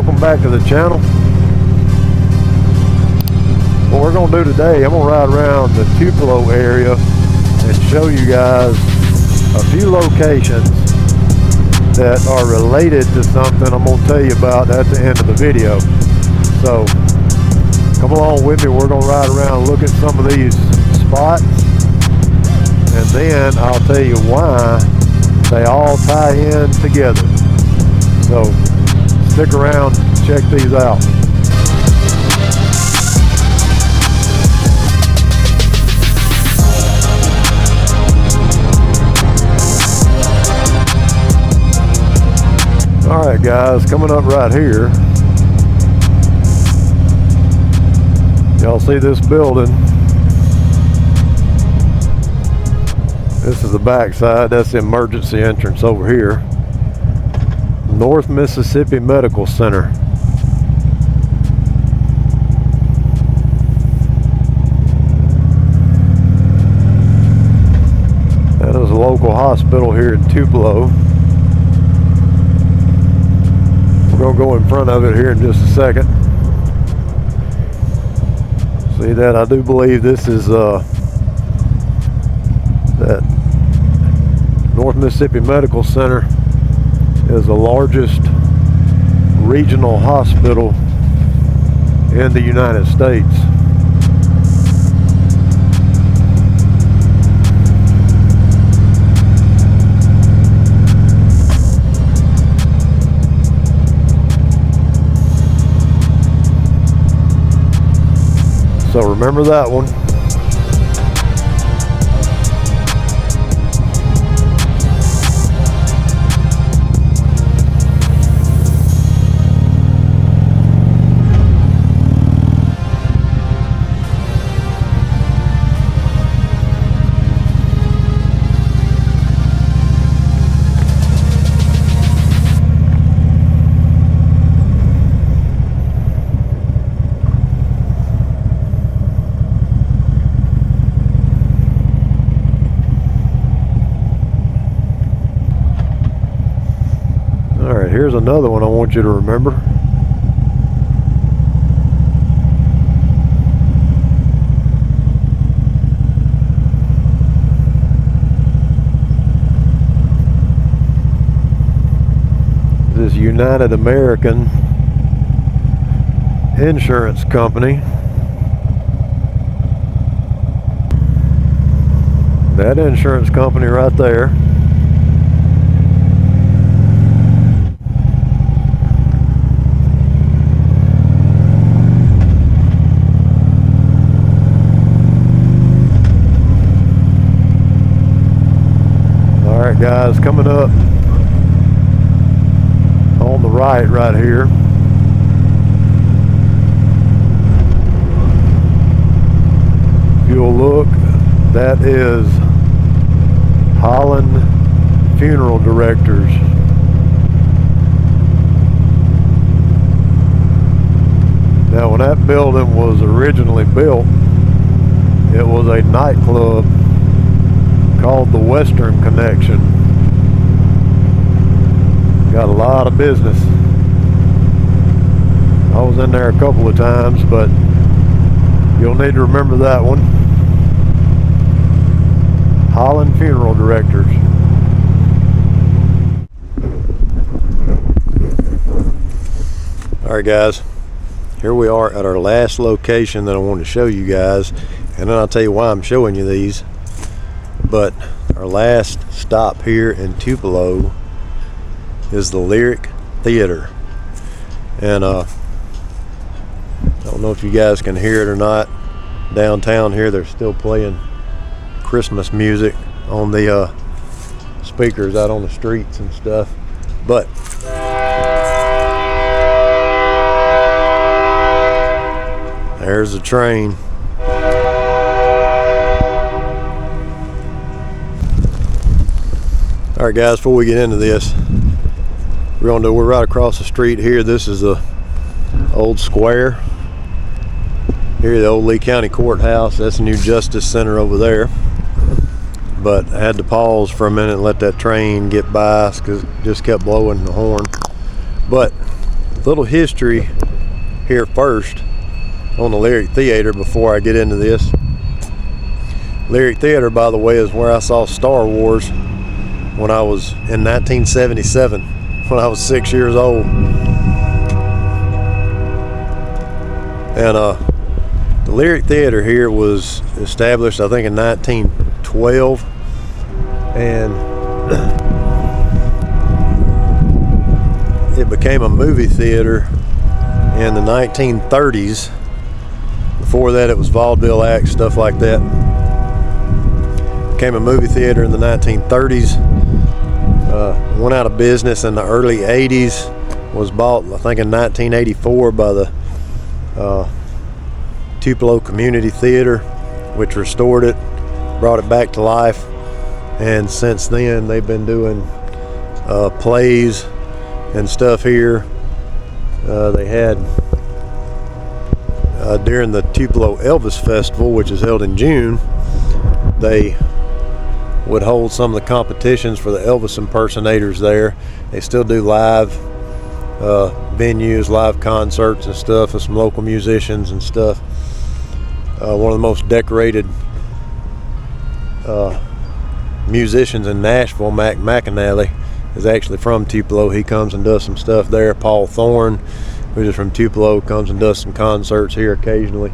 welcome back to the channel. What we're going to do today, I'm going to ride around the Tupelo area and show you guys a few locations that are related to something I'm going to tell you about at the end of the video. So come along with me, we're going to ride around and look at some of these spots, and then I'll tell you why they all tie in together. So stick around, check these out. Alright guys, coming up right here, y'all see this building? This is the back side, that's the emergency entrance over here. North Mississippi Medical Center. That is a local hospital here in Tupelo. We're going to go in front of it here in just a second. See that? I do believe this is that North Mississippi Medical Center is the largest regional hospital in the United States. So remember that one. Here's another one I want you to remember. This United American Insurance Company. That insurance company right there. Alright guys, coming up on the right here, if you'll look, that is Holland Funeral Directors. Now when that building was originally built, it was a nightclub called the Western Connection. Got a lot of business. I was in there a couple of times, but you'll need to remember that one. Holland Funeral Directors. Alright guys, here we are at our last location that I want to show you guys, and then I'll tell you why I'm showing you these. But our last stop here in Tupelo is the Lyric Theater, and I don't know if you guys can hear it or not. Downtown here, they're still playing Christmas music on the speakers out on the streets and stuff. But there's a train. Alright guys, before we get into this, we're right across the street here. This is the old square. Here, the old Lee County Courthouse. That's the new Justice Center over there. But I had to pause for a minute and let that train get by because it just kept blowing the horn. But little history here first on the Lyric Theater before I get into this. Lyric Theater, by the way, is where I saw Star Wars when I was in 1977, when I was 6 years old. And the Lyric Theater here was established, I think, in 1912, and it became a movie theater in the 1930s. Before that, it was vaudeville acts, stuff like that. Became a movie theater in the 1930s. Went out of business in the early 80s. Was bought, I think, in 1984 by the Tupelo Community Theater, which restored it, brought it back to life, and since then they've been doing plays and stuff here. They had during the Tupelo Elvis Festival, which is held in June, they would hold some of the competitions for the Elvis impersonators there. They still do live venues, live concerts and stuff with some local musicians and stuff. One of the most decorated musicians in Nashville, Mac McAnally, is actually from Tupelo. He comes and does some stuff there. Paul Thorne, who's just from Tupelo, comes and does some concerts here occasionally.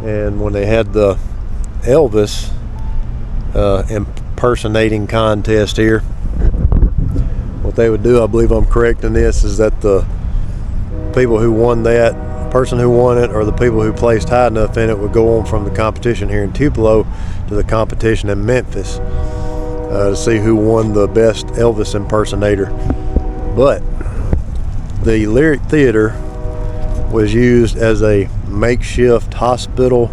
And when they had the Elvis impersonating contest here, what they would do, I believe I'm correct in this, is that the people who won that, person who won it, or the people who placed high enough in it, would go on from the competition here in Tupelo to the competition in Memphis to see who won the best Elvis impersonator. But the Lyric Theater was used as a makeshift hospital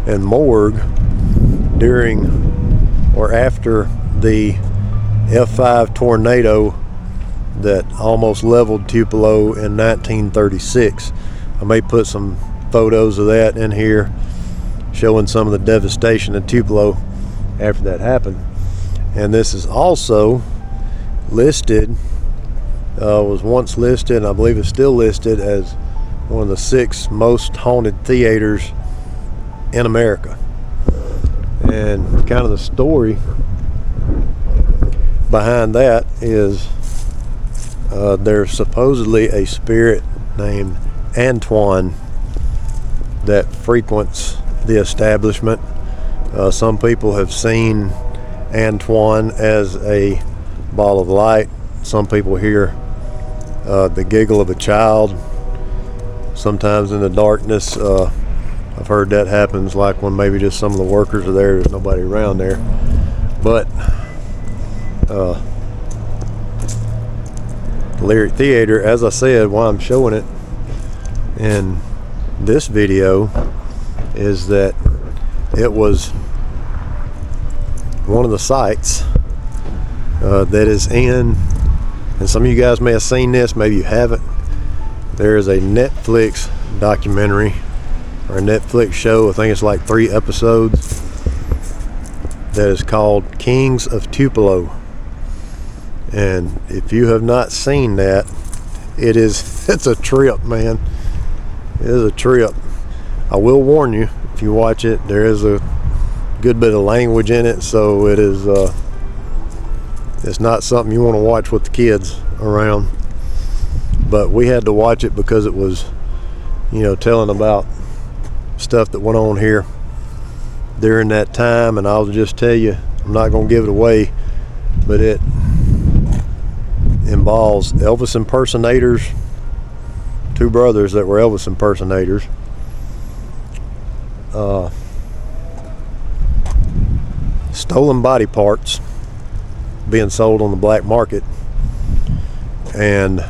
and morgue during or after the F5 tornado that almost leveled Tupelo in 1936. I may put some photos of that in here showing some of the devastation in Tupelo after that happened. And this is also listed, was once listed, and I believe it's still listed, as one of the 6 most haunted theaters in America. And kind of the story behind that is there's supposedly a spirit named Antoine that frequents the establishment. Some people have seen Antoine as a ball of light. Some people hear the giggle of a child. Sometimes in the darkness, I've heard that happens, like when maybe just some of the workers are there, there's nobody around there. But the Lyric Theater, as I said, why I'm showing it in this video is that it was one of the sites that is in, and some of you guys may have seen this, maybe you haven't. There is a Netflix documentary or a Netflix show, I think it's like 3 episodes, that is called Kings of Tupelo. And if you have not seen that, it's a trip, man. It is a trip. I will warn you, if you watch it, there is a good bit of language in it, so it is it's not something you want to watch with the kids around. But we had to watch it because it was, telling about stuff that went on here during that time. And I'll just tell you, I'm not going to give it away, but it involves Elvis impersonators, 2 brothers that were Elvis impersonators, stolen body parts being sold on the black market, and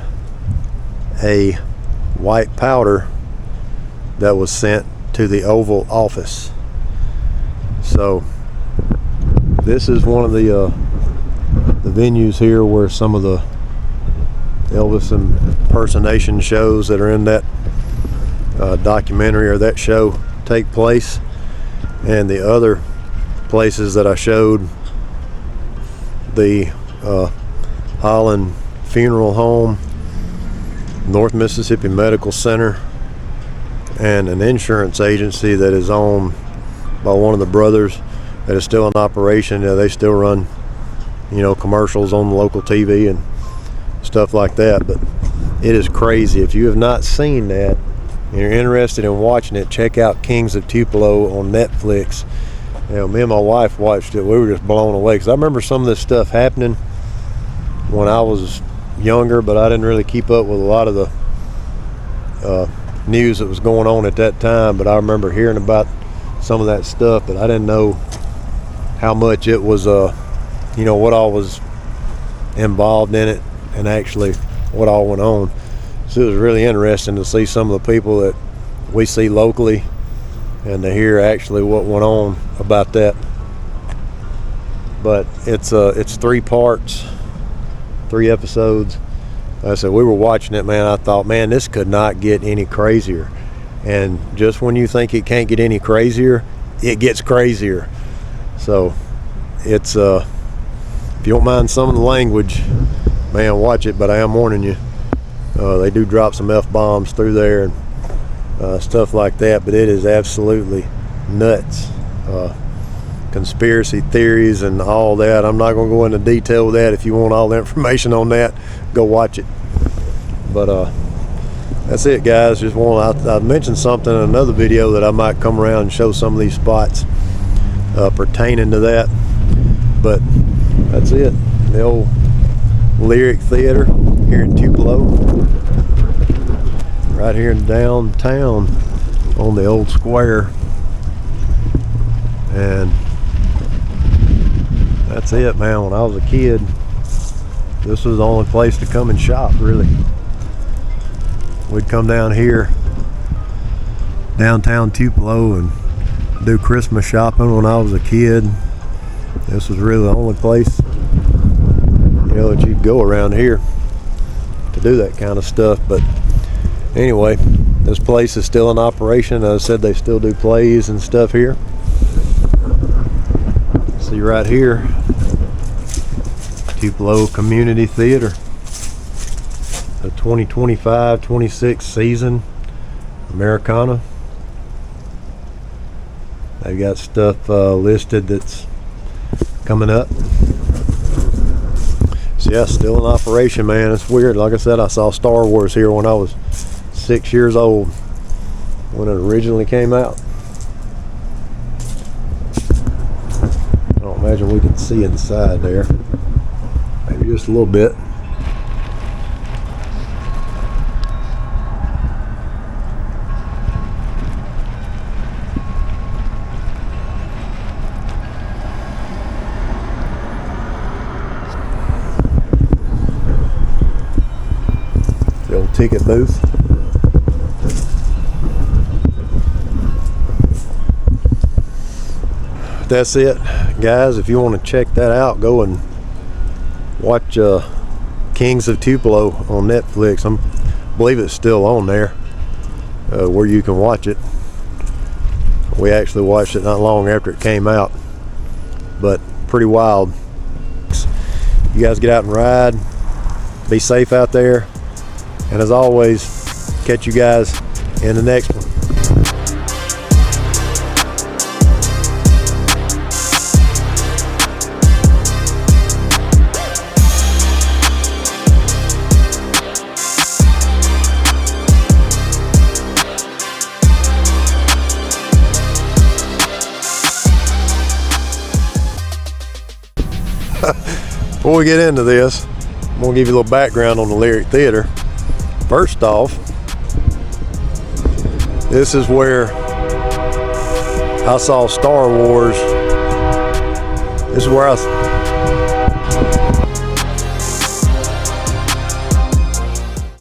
a white powder that was sent to the Oval Office. So this is one of the venues here where some of the Elvis impersonation shows that are in that documentary or that show take place. And the other places that I showed, the Holland Funeral Home, North Mississippi Medical Center, and an insurance agency that is owned by one of the brothers that is still in operation. They still run, you know, commercials on the local TV and stuff like that. But it is crazy. If you have not seen that and you're interested in watching it, check out Kings of Tupelo on Netflix. You know, me and my wife watched it. We were just blown away, because I remember some of this stuff happening when I was younger, but I didn't really keep up with a lot of the news that was going on at that time. But I remember hearing about some of that stuff, but I didn't know how much it was, you know, what all was involved in it, and actually what all went on. So it was really interesting to see some of the people that we see locally, and to hear actually what went on about that. But it's 3 parts, 3 episodes. Like I said, we were watching it, man. I thought, man, this could not get any crazier. And just when you think it can't get any crazier, it gets crazier. So it's if you don't mind some of the language, man, watch it. But I am warning you, they do drop some F-bombs through there and stuff like that. But it is absolutely nuts. Conspiracy theories and all that. I'm not going to go into detail with that. If you want all the information on that, go watch it. But that's it, guys. Just I mentioned something in another video that I might come around and show some of these spots pertaining to that. But that's it. The old Lyric Theater here in Tupelo, right here in downtown on the old square. And that's it, man. When I was a kid, this was the only place to come and shop, really. We'd come down here, downtown Tupelo, and do Christmas shopping when I was a kid. This was really the only place, you know, that you'd go around here to do that kind of stuff. But anyway, this place is still in operation. As I said, they still do plays and stuff here. See right here, Tupelo Community Theater, the 2025-26 season, Americana. They've got stuff listed that's coming up. So yeah, still in operation, man. It's weird. Like I said, I saw Star Wars here when I was 6 years old, when it originally came out. I don't imagine we can see inside there. Maybe just a little bit. The old ticket booth. That's it, guys. If you want to check that out, go and watch Kings of Tupelo on Netflix. I believe it's still on there, where you can watch it. We actually watched it not long after it came out, but pretty wild. You guys get out and ride, be safe out there, and as always, catch you guys in the next one. Before we get into this, I'm going to give you a little background on the Lyric Theater. First off, this is where I saw Star Wars. This is where